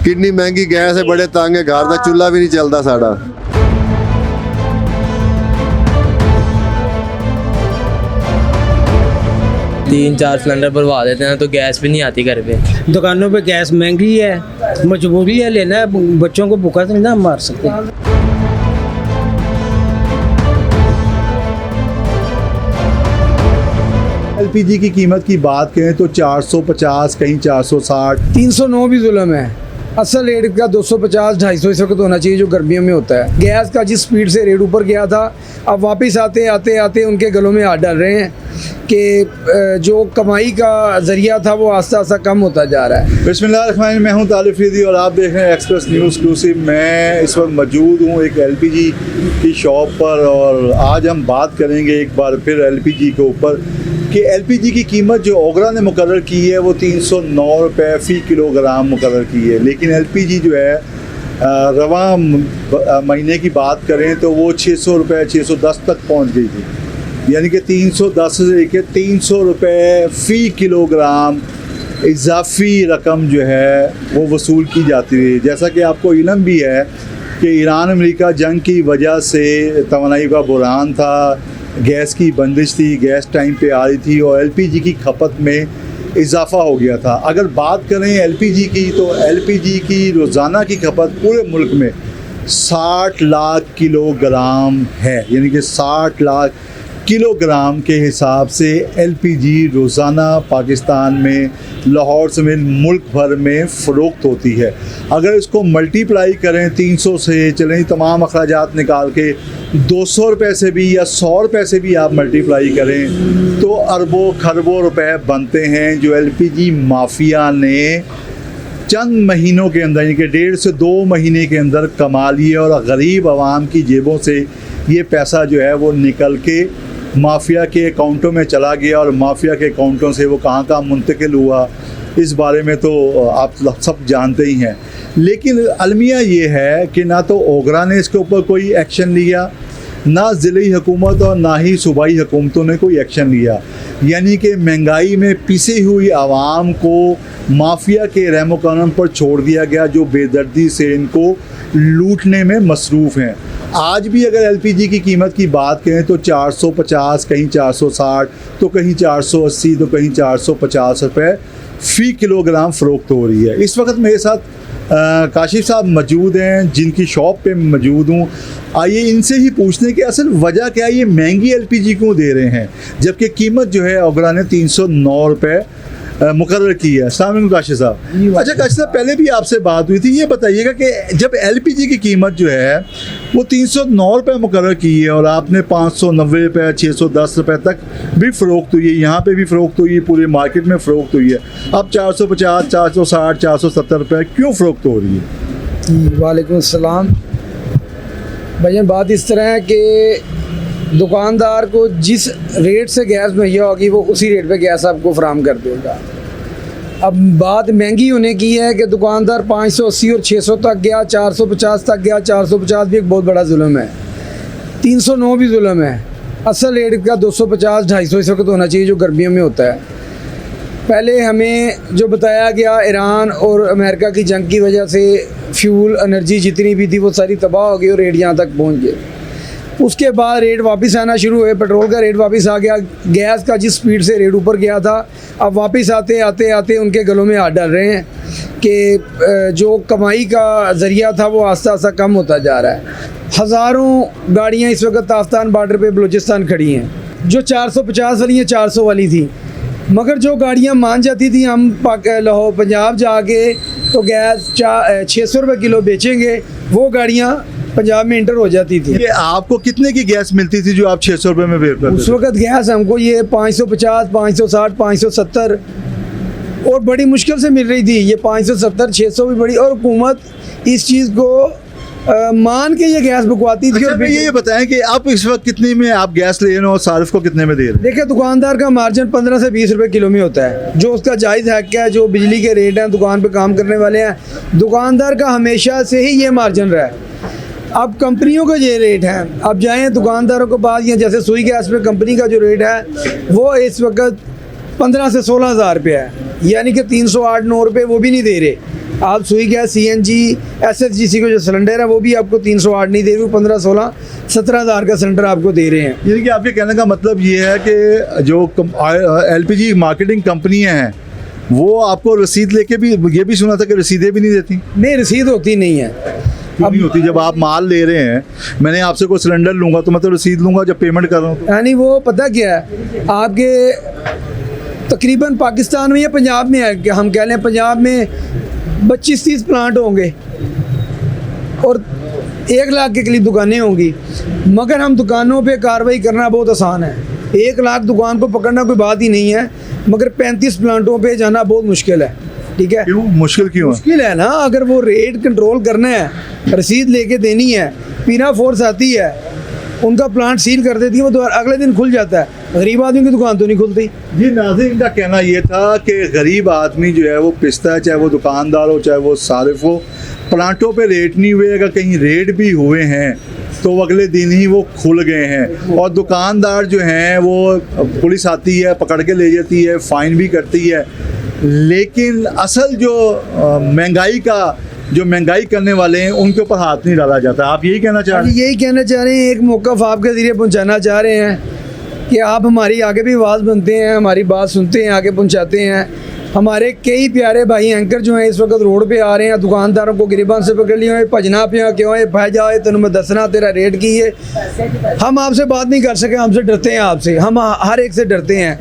कितनी महंगी गैस है, बड़े तंग है, घर का चूल्हा भी नहीं चलता साड़ा। तीन चार सिलेंडर भरवा देते हैं तो गैस भी नहीं आती घर पे। दुकानों पे गैस महंगी है, मजबूरी है लेना है, बच्चों को भूखा तो नहीं ना मार सकते। एलपीजी की कीमत की बात करें तो 450, कहीं 460। 309 भी जुल्म है। असल रेट का 250-250 इस वक्त होना चाहिए जो गर्मियों में होता है। गैस का जिस स्पीड से रेट ऊपर गया था, अब वापस आते आते आते उनके गलों में हाथ डाल रहे हैं कि जो कमाई का जरिया था वो आस्ता आस्ता कम होता जा रहा है। बिस्मिल्लाह, मैं हूं तालिब फरीदी और आप देख रहे हैं एक्सप्रेस न्यूज़ एक्सक्लूसिव। मैं इस वक्त मौजूद हूं एक एलपीजी की शॉप पर और आज हम बात करेंगे एक बार फिर एलपीजी के ऊपर कि एलपीजी की कीमत जो ओगरा ने मुकर्रर की है वो 309 रुपये फ़ी किलोग्राम मुकर्रर की है, लेकिन एलपीजी जो है रवा महीने की बात करें तो वो 600 रुपये 610 तक पहुंच गई थी। यानी कि 310 से लेकर 300 रुपये फ़ी किलोग्राम इजाफी रकम जो है वो वसूल की जाती है। जैसा कि आपको इल्म भी है कि ईरान अमेरिका जंग की वजह से तवानाई का बुरहान था, गैस की बंदिश थी, गैस टाइम पे आ रही थी और एलपीजी की खपत में इजाफा हो गया था। अगर बात करें एलपीजी की तो एलपीजी की रोज़ाना की खपत पूरे मुल्क में 60 लाख किलोग्राम है। यानी कि 60 लाख किलोग्राम के हिसाब से एलपीजी रोज़ाना पाकिस्तान में लाहौर समेत मुल्क भर में फ़रोख्त होती है। अगर इसको मल्टीप्लाई करें 300 से, चलें तमाम अखराजात निकाल के 200 रुपये से भी या 100 रुपये से भी आप मल्टीप्लाई करें तो अरबों खरबों रुपए बनते हैं जो एलपीजी माफिया ने चंद महीनों के अंदर, यानी कि 1.5 से 2 महीने के अंदर कमा लिए और गरीब आवाम की जेबों से ये पैसा जो है वो निकल के माफिया के अकाउंटों में चला गया और माफिया के अकाउंटों से वो कहाँ कहाँ मुंतकिल हुआ इस बारे में तो आप सब जानते ही हैं। लेकिन अलमिया ये है कि ना तो ओगरा ने इसके ऊपर कोई एक्शन लिया, ना ज़िली हुकूमत और ना ही सूबाई हुकूमतों ने कोई एक्शन लिया। यानी कि महंगाई में पिसी हुई आवाम को माफिया के रहमो करम पर छोड़ दिया गया जो बेदर्दी से इनको लूटने में मसरूफ़ हैं। आज भी अगर एलपीजी की कीमत की बात करें तो 450, कहीं 460 तो कहीं 480 तो कहीं 450 रुपये फ़ी किलोग्राम फ़रोख्त हो रही है। इस वक्त मेरे साथ काशिफ साहब मौजूद हैं जिनकी शॉप पे मौजूद हूँ। आइए इनसे ही पूछते हैं कि असल वजह क्या है, ये महंगी एलपीजी क्यों दे रहे हैं जबकि कीमत जो है ओगरा ने 309 रुपये मुकर्रर की है। अस्सलाम वालेकुम काशिफ साहब। अच्छा काशिफ साहब, पहले भी आपसे बात हुई थी, ये बताइएगा कि जब एलपीजी की कीमत जो है वो 309 रुपये मुकर्रर की है और आपने 590 रुपये 610 रुपये तक भी फ़रोख्त हुई है, यहाँ पे भी फ़रोख्त हुई है, पूरे मार्केट में फ़रोख्त हुई है, अब 450, 460, 470 रुपये क्यों फ़रोख्त हो रही है? वालेकुम अस्सलाम। भैया बात इस तरह है कि दुकानदार को जिस रेट से गैस मुहैया होगी वो उसी रेट पे गैस आपको फराहम कर देगा। अब बात महंगी होने की है कि दुकानदार 580 और 600 तक गया, 450 तक गया। 450 भी एक बहुत बड़ा जुल्म है, 309 भी जुल्म है। असल रेट का 250-250 इस वक्त होना चाहिए जो गर्मियों में होता है। पहले हमें जो बताया गया ईरान और अमेरिका की जंग की वजह से फ्यूल एनर्जी जितनी भी थी वो सारी तबाह हो गई और रेट यहाँ तक पहुँच गए। उसके बाद रेट वापस आना शुरू हुए, पेट्रोल का रेट वापस आ गया, गैस का जिस स्पीड से रेट ऊपर गया था, अब वापस आते आते आते उनके गलों में हाथ डाल रहे हैं कि जो कमाई का ज़रिया था वो आस्ता आस्ता कम होता जा रहा है। हज़ारों गाड़ियाँ इस वक्त ताफ्तान बॉर्डर पे बलूचिस्तान खड़ी हैं, जो 450 वाली हैं 400 वाली थी, मगर जो गाड़ियाँ मान जाती थी हम लाहौर पंजाब जाके तो गैस 600 रुपये किलो बेचेंगे, वो गाड़ियाँ पंजाब में इंटर हो जाती थी। ये आपको कितने की गैस मिलती थी जो आप 600 रुपये में बेच करते थे? उस वक्त गैस हमको ये 550, 560, 570 और बड़ी मुश्किल से मिल रही थी। ये 570, 600 भी बड़ी, और हुकूमत इस चीज़ को मान के ये गैस बिकवाती थी। अच्छा, ये बताएं कि आप इस वक्त कितने में आप गैस ले रहे हैं और सारिफ को कितने में दे रहे हैं? देखिए, दुकानदार का मार्जिन 15 से 20 रुपए किलो में होता है, जो उसका जायज़ हक है। जो बिजली के रेट हैं, दुकान पे काम करने वाले हैं, दुकानदार का हमेशा से ही ये मार्जिन रहा है। अब कंपनियों का ये रेट है, अब जाएँ दुकानदारों के पास, या जैसे सुई गैस पे कंपनी का जो रेट है वो इस वक्त 15 से 16 हज़ार रुपये है, यानी कि 308-9 रुपये वो भी नहीं दे रहे। आप सुई गैस CNG SFGC को जो सिलेंडर है वो भी आपको 308 नहीं दे रही, 15-16-17 हज़ार का सिलेंडर आपको दे रहे हैं। यानी कि आपके कहने का मतलब ये है कि जो LPG मार्केटिंग कंपनियां हैं वो आपको रसीद लेके भी, ये भी सुना था कि रसीदें भी नहीं देती। नहीं, रसीद होती नहीं है। क्यों नहीं होती? जब आप माल ले रहे हैं, मैंने आपसे कोई सिलेंडर लूँगा तो मैं तो रसीद लूँगा जब पेमेंट कर रहा हूँ। यानी वो पता क्या है, आपके तकरीबन पाकिस्तान में या पंजाब में है कि हम कह लें पंजाब में 25-30 प्लांट होंगे और 1 लाख के करीब दुकानें होंगी, मगर हम दुकानों पे कार्रवाई करना बहुत आसान है। 1 लाख दुकान को पकड़ना कोई बात ही नहीं है, मगर 35 प्लांटों पे जाना बहुत मुश्किल है। ठीक है, क्यों मुश्किल क्यों है? मुश्किल है ना, अगर वो रेट कंट्रोल करना है, रसीद लेके देनी है, पीना फोर्स आती है, उनका प्लांट सील कर देती है, वो तो अगले दिन खुल जाता है। गरीब आदमी की दुकान तो नहीं खुलती। जी नाज़रीन, का कहना ये था कि गरीब आदमी जो है वो पिसता है, चाहे वो दुकानदार हो चाहे वो सारिफ हो। प्लांटों पे रेट नहीं हुए, अगर कहीं रेट भी हुए हैं तो अगले दिन ही वो खुल गए हैं। और दुकानदार जो हैं वो पुलिस आती है, पकड़ के ले जाती है, फ़ाइन भी करती है, लेकिन असल जो महंगाई करने वाले हैं उनके ऊपर हाथ नहीं डाला जाता। आप यही कहना चाह रहे हैं? यही कहना चाह रहे हैं, एक मौक़िफ़ आपके ज़रिए पहुंचाना चाह रहे हैं कि आप हमारी आगे भी आवाज़ बनते हैं, हमारी बात सुनते हैं, आगे पहुंचाते हैं। हमारे कई प्यारे भाई एंकर जो हैं इस वक्त रोड पे आ रहे हैं, दुकानदारों को गिरबान से पकड़ लिया, भजना पे क्यों है, भाई जाए तेन मैं दसना तेरा रेट की है। हम आपसे बात नहीं कर सके, हमसे डरते हैं, आपसे हम हर एक से डरते हैं।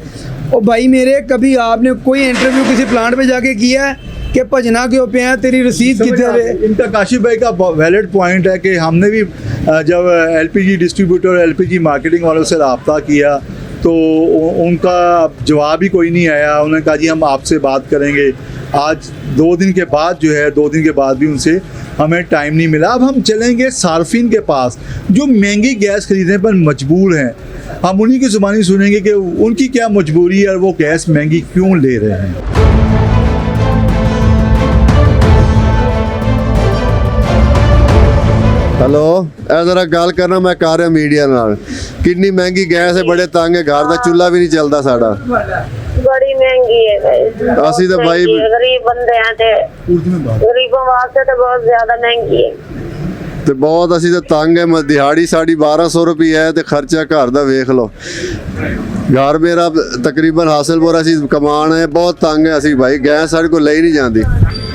और भाई मेरे, कभी आपने कोई इंटरव्यू किसी प्लांट पे जाके किया है कि भजना क्यों पे है, तेरी रसीद कितने है? इनका काशिफ भाई का वैलिड पॉइंट है कि हमने भी जब LPG डिस्ट्रीब्यूटर LPG मार्केटिंग वालों से रब्ता किया तो उनका जवाब ही कोई नहीं आया। उन्होंने कहा जी हम आपसे बात करेंगे। आज 2 दिन के बाद जो है, 2 दिन के बाद भी उनसे हमें टाइम नहीं मिला। अब हम चलेंगे सार्फिन के पास जो महंगी गैस खरीदने पर मजबूर हैं। हम उन्हीं की ज़ुबानी सुनेंगे कि उनकी क्या मजबूरी है और वो गैस महंगी क्यों ले रहे हैं। हेलो, ਇਹ ਜ਼ਰਾ ਗੱਲ ਕਰਨਾ ਮੈਂ ਕਰ ਰਿਹਾ ਮੀਡੀਆ ਨਾਲ। ਕਿੰਨੀ ਮਹਿੰਗੀ ਗੈਸ ਹੈ, ਬੜੇ ਤੰਗ ਹੈ, ਘਰ ਦਾ ਚੁੱਲ੍ਹਾ ਵੀ ਨਹੀਂ ਚੱਲਦਾ ਸਾਡਾ। बड़ी महंगी है भाई। ਅਸੀਂ ਤਾਂ ਭਾਈ गरीब बंदे हैं ते गरीबों वास्ते तो बहुत ज्यादा महंगी है ਤੇ ਬਹੁਤ ਅਸੀਂ ਤਾਂ ਤੰਗ ਹੈ। ਦਿਹਾੜੀ ਸਾਡੀ 1200 ਰੁਪਏ ਹੈ ਤੇ ਖਰਚਾ ਘਰ ਦਾ ਵੇਖ ਲਓ। ਘਰ ਮੇਰਾ ਤਕਰੀਬਨ ਹਾਸਿਲਪੁਰ ਅਸੀਂ ਕਮਾਣ ਹੈ, ਬਹੁਤ ਤੰਗ ਹੈ ਅਸੀਂ ਭਾਈ। ਗੈਸ ਸਾਡੇ ਕੋਲ ਲਈ नहीं ਜਾਂਦੀ।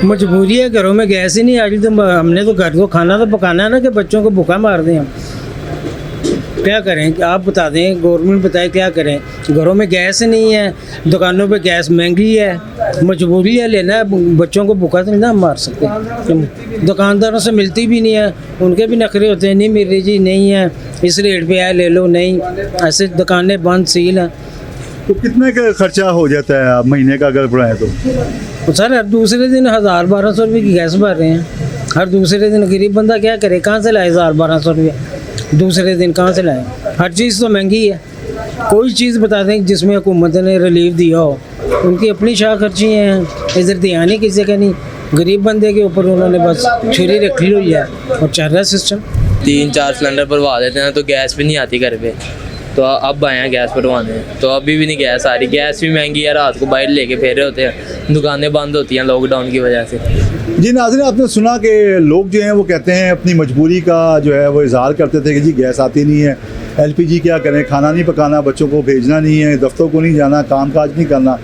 मजबूरी है, घरों में गैस ही नहीं आ रही, तो हमने तो घर को खाना तो पकाना है ना, कि बच्चों को भूखा मार दें हम। क्या करें, आप बता दें, गवर्नमेंट बताए क्या करें। घरों में गैस ही नहीं है, दुकानों पे गैस महंगी है, मजबूरी है लेना है। बच्चों को भूखा तो नहीं ना मार सकते। दुकानदारों से मिलती भी नहीं है, उनके भी नखरे होते हैं, नहीं मिल रही जी, नहीं है, इस रेट पे है ले लो, नहीं, ऐसे दुकानें बंद सील हैं। तो कितने का खर्चा हो जाता है आप महीने का अगर बढ़ाएं तो? सर हर दूसरे दिन 1000-1200 रुपये की गैस भर रहे हैं। हर दूसरे दिन गरीब बंदा क्या करे, कहाँ से लाए 1000-1200 रुपये दूसरे दिन, कहाँ से लाए? हर चीज़ तो महंगी है। कोई चीज़ बता दें जिसमें हुकूमत ने रिलीफ दिया हो, उनकी अपनी शाह खर्ची हैं, इधर ध्यान ही किसी का नहीं। गरीब बंदे के ऊपर उन्होंने बस छुरी रखी हुई है और चल रहा है सिस्टम। 3-4 सिलेंडर भरवा देते हैं तो गैस भी नहीं आती घर पे, तो अब आए हैं गैस भरवाने, तो अभी भी नहीं गैस आ रही। गैस भी महंगी है, रात को बाहर लेके फेरे होते हैं, दुकानें बंद होती हैं लॉकडाउन की वजह से। जी नाज़रीन, आपने सुना कि लोग जो हैं वो कहते हैं अपनी मजबूरी का जो है वो इजहार करते थे कि जी गैस आती नहीं है, LPG क्या करें, खाना नहीं पकाना, बच्चों को भेजना नहीं है, दफ्तर को नहीं जाना, काम काज नहीं करना।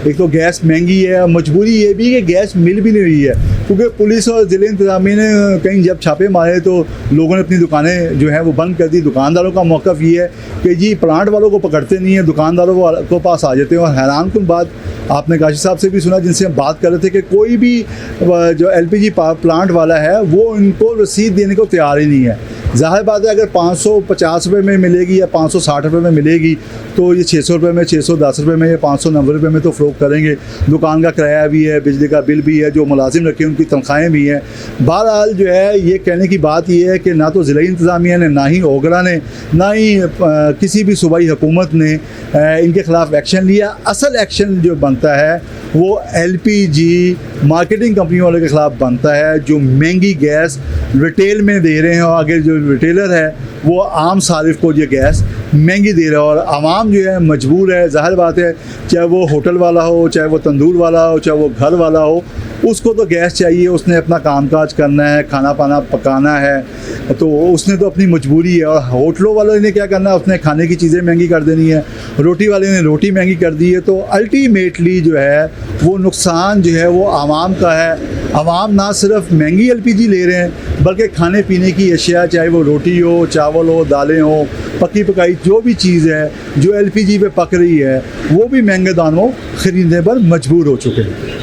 एक तो गैस महंगी है, मजबूरी ये भी कि गैस मिल भी नहीं रही है, क्योंकि पुलिस और ज़िले इंतज़ामिया ने कहीं जब छापे मारे तो लोगों ने अपनी दुकानें जो हैं वो बंद कर दी। दुकानदारों का मौक़िफ़ ये है कि जी प्लांट वालों को पकड़ते नहीं हैं, दुकानदारों को पास आ जाते हैं। और हैरानकुन बात आपने काशी साहब से भी सुना, जिनसे हम बात कर रहे थे, कि कोई भी जो LPG प्लांट वाला है वो इनको रसीद देने को तैयार ही नहीं है। ज़ाहिर बात है, अगर 550 रुपये में मिलेगी या 560 रुपये में मिलेगी तो ये 600 रुपये में, 610 रुपये में या 590 रुपये में तो फ़रोख्त करेंगे। दुकान का किराया भी है, बिजली का बिल भी है, जो मुलाजिम रखे उनकी तनख्वाहें भी हैं। बहरहाल जो है ये कहने की बात ये है कि ना तो ज़िला इंतज़ामिया ने, ना ही ओगरा ने, ना ही किसी भी सूबाई हुकूमत ने इनके ख़िलाफ़ एक्शन लिया। असल एक्शन जो बनता है वो LPG मार्केटिंग कंपनी वालों के ख़िलाफ़ बनता है, जो महंगी गैस रिटेल में दे रहे हैं, और आगे जो रिटेलर है वो आम सारिफ को ये गैस महंगी दे रहा है और आवाम जो है मजबूर है। ज़ाहिर बात है, चाहे वो होटल वाला हो, चाहे वो तंदूर वाला हो, चाहे वो घर वाला हो, उसको तो गैस चाहिए, उसने अपना कामकाज करना है, खाना पाना पकाना है, तो उसने तो अपनी मजबूरी है। और होटलों वालों ने क्या करना है, उसने खाने की चीज़ें महंगी कर देनी है, रोटी वाले ने रोटी महंगी कर दी है। तो अल्टीमेटली जो है वो नुकसान जो है वो आवाम का है। आवाम ना सिर्फ महंगी LPG ले रहे हैं, बल्कि खाने पीने की अशिया, चाहे वो रोटी हो, चावल हो, दालें हो, पकी पकाई जो भी चीज़ है जो LPG पे पक रही है, वो भी महंगे दामों ख़रीदने पर मजबूर हो चुके हैं।